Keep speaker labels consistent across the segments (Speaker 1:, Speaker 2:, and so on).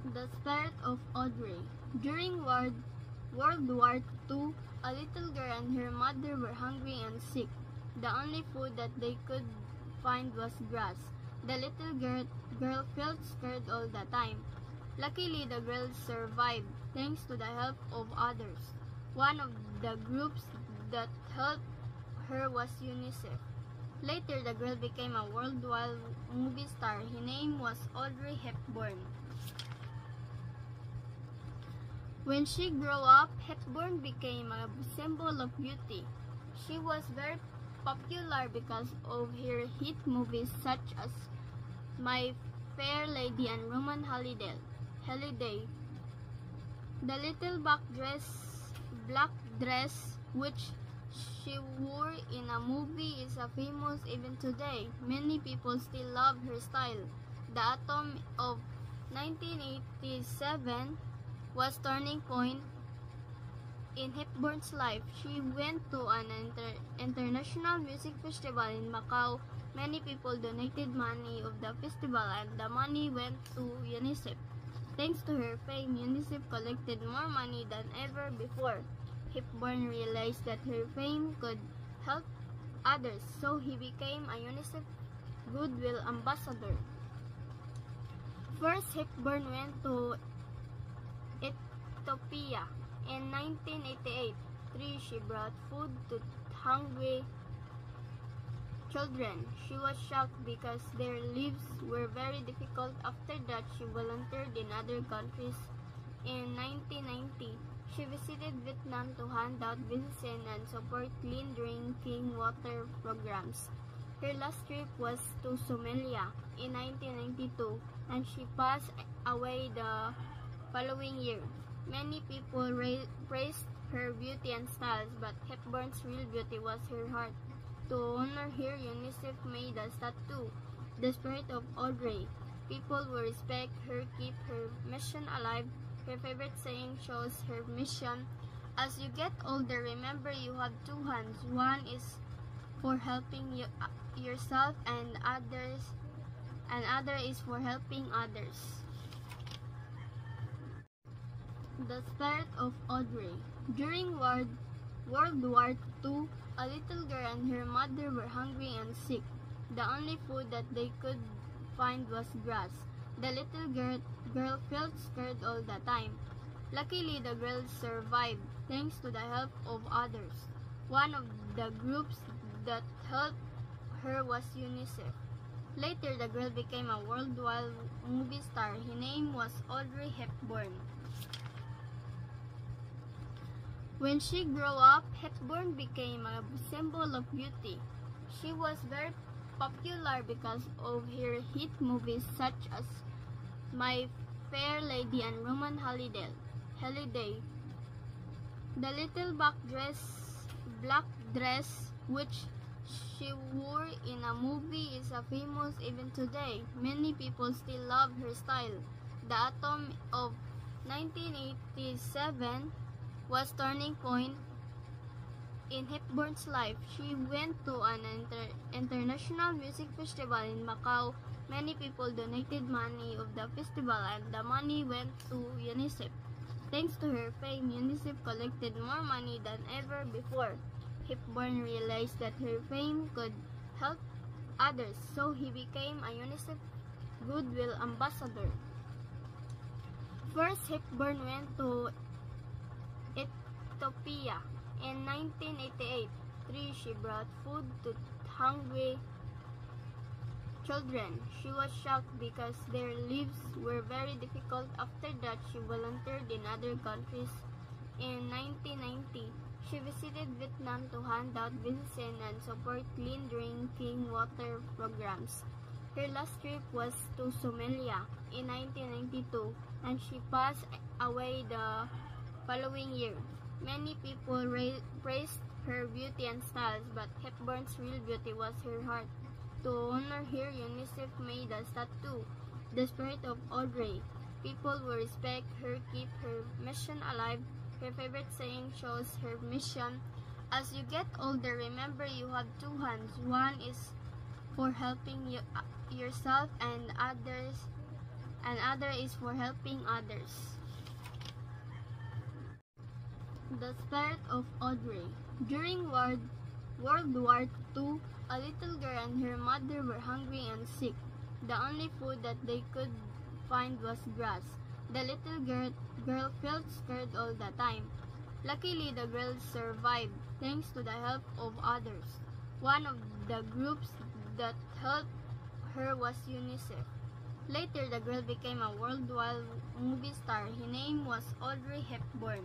Speaker 1: The Spirit of Audrey. During World War II, a little girl and her mother were hungry and sick. The only food that they could find was grass. The little girl felt scared all the time. Luckily, the girl survived thanks to the help of others. One of the groups that helped her was UNICEF. Later, the girl became a worldwide movie star. Her name was Audrey Hepburn. When she grew up, Hepburn became a symbol of beauty. She was very popular because of her hit movies such as My Fair Lady and Roman Holiday. The little black dress which she wore in a movie is famous even today. Many people still love her style. The autumn of 1987 was turning point in Hepburn's life. She went to an international music festival in Macau. Many people donated money of the festival and the money went to UNICEF. Thanks to her fame, UNICEF collected more money than ever before. Hepburn realized that her fame could help others, so he became a UNICEF Goodwill Ambassador. First, Hepburn went to Ethiopia. In 1988, she brought food to hungry children. She was shocked because their lives were very difficult. After that, she volunteered in other countries. In 1990, she visited Vietnam to hand out medicine and support clean drinking water programs. Her last trip was to Somalia in 1992, and she passed away the following year. Many people praised her beauty and styles, but Hepburn's real beauty was her heart. To honor her, UNICEF made a statue, the Spirit of Audrey. People will respect her, keep her mission alive. Her favorite saying shows her mission. As you get older, remember you have two hands. One is for helping yourself and others, and other is for helping others. The Spirit of Audrey. During World War II, a little girl and her mother were hungry and sick. The only food that they could find was grass. The little girl felt scared all the time. Luckily, the girl survived thanks to the help of others. One of the groups that helped her was UNICEF. Later, the girl became a worldwide movie star. Her name was Audrey Hepburn. When she grew up, Hepburn became a symbol of beauty. She was very popular because of her hit movies such as My Fair Lady and Roman Holiday. The little black dress which she wore in a movie is famous even today. Many people still love her style. The autumn of 1987 was turning point in Hepburn's life. She went to an international music festival in Macau. Many people donated money of the festival and the money went to UNICEF. Thanks to her fame, UNICEF collected more money than ever before. Hepburn realized that her fame could help others, so he became a UNICEF Goodwill Ambassador. First, Hepburn went to Ethiopia. In 1988, she brought food to hungry children. She was shocked because their lives were very difficult. After that, she volunteered in other countries. In 1990, she visited Vietnam to hand out medicine and support clean drinking water programs. Her last trip was to Somalia in 1992, and she passed away the following year. Many people praised her beauty and styles, but Hepburn's real beauty was her heart. To honor her, UNICEF made a statue, the Spirit of Audrey. People will respect her, keep her mission alive. Her favorite saying shows her mission. As you get older, remember you have two hands. One is for helping yourself and others, and other is for helping others. The spirit of Audrey. During World War II, a little girl and her mother were hungry and sick. The only food that they could find was grass. The little girl felt scared all the time. Luckily, the girl survived thanks to the help of others. One of the groups that helped her was UNICEF. Later, the girl became a worldwide movie star. Her name was Audrey Hepburn.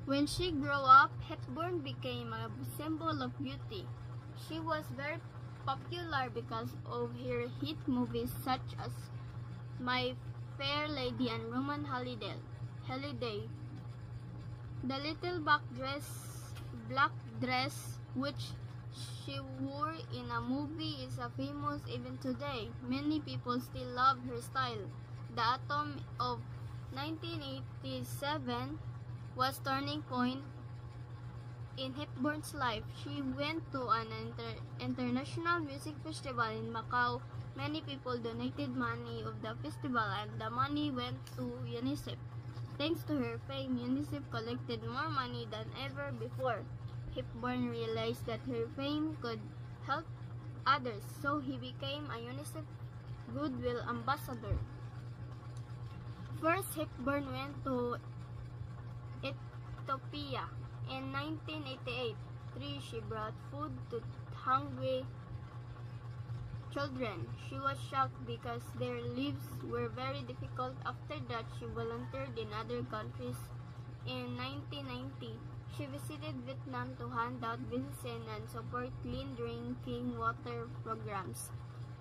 Speaker 1: When she grew up, Hepburn became a symbol of beauty. She was very popular because of her hit movies such as My Fair Lady and Roman Holiday. The little black dress which she wore in a movie is a famous even today. Many people still love her style. The autumn of 1987 was turning point in Hepburn's life. She went to an international music festival in Macau. Many people donated money of the festival and the money went to UNICEF. Thanks to her fame, UNICEF collected more money than ever before. Hepburn realized that her fame could help others, so he became a UNICEF Goodwill Ambassador. First, Hepburn went to Ethiopia. In 1988, she brought food to hungry children. She was shocked because their lives were very difficult. After that, she volunteered in other countries. In 1990, she visited Vietnam to hand out medicine and support clean drinking water programs.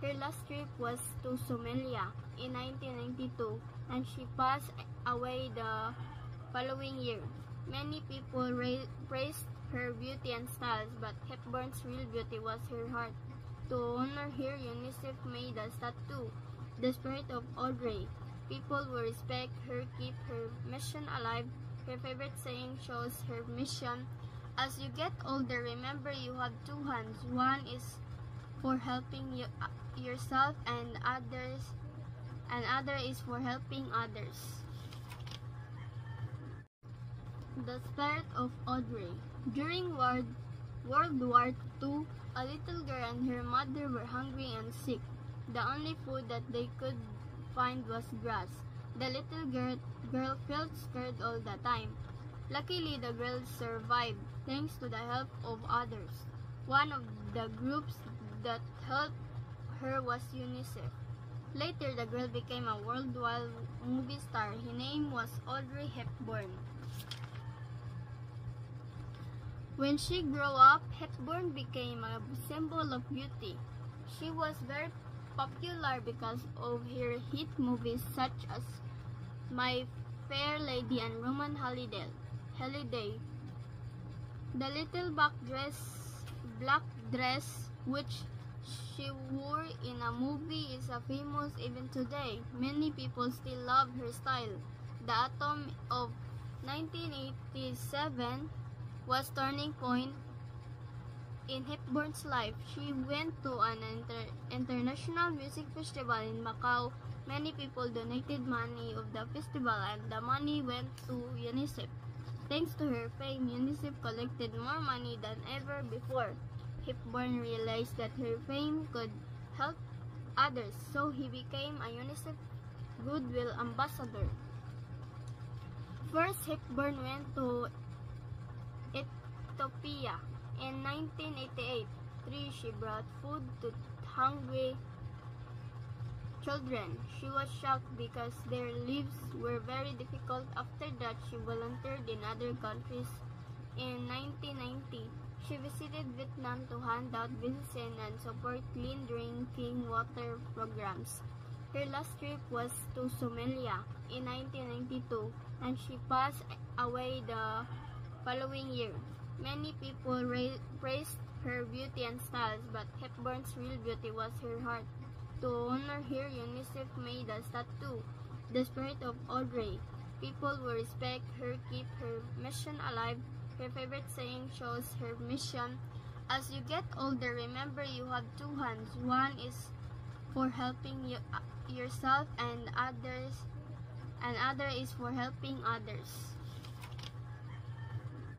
Speaker 1: Her last trip was to Somalia in 1992, and she passed away the following year. Many people praised her beauty and styles, but Hepburn's real beauty was her heart. To honor her, UNICEF made a statue, the spirit of Audrey. People will respect her, keep her mission alive. Her favorite saying shows her mission. As you get older, remember you have two hands. One is for helping yourself and others, and other is for helping others. The spirit of Audrey. During World War II, a little girl and her mother were hungry and sick. The only food that they could find was grass. The little girl felt scared all the time. Luckily, the girl survived thanks to the help of others. One of the groups that helped her was UNICEF. Later, the girl became a worldwide movie star. Her name was Audrey Hepburn. When she grew up, Hepburn became a symbol of beauty. She was very popular because of her hit movies such as My Fair Lady and Roman Holiday. The little black dress which she wore in a movie is a famous even today. Many people still love her style. The autumn of 1987 was turning point in Hepburn's life. She went to an international music festival in Macau. Many people donated money of the festival and the money went to UNICEF. Thanks to her fame, UNICEF collected more money than ever before. Hepburn realized that her fame could help others, so he became a UNICEF Goodwill Ambassador. First, Hepburn went to Ethiopia. In 1988, she brought food to hungry children. She was shocked because their lives were very difficult. After that, she volunteered in other countries. In 1990, she visited Vietnam to hand out medicine and support clean drinking water programs. Her last trip was to Somalia in 1992, and she passed away the following year. Many people praised her beauty and styles, but Hepburn's real beauty was her heart. To honor her, UNICEF made a statue, the spirit of Audrey. People will respect her, keep her mission alive. Her favorite saying shows her mission. As you get older, remember you have two hands. One is for helping yourself and others, and other is for helping others.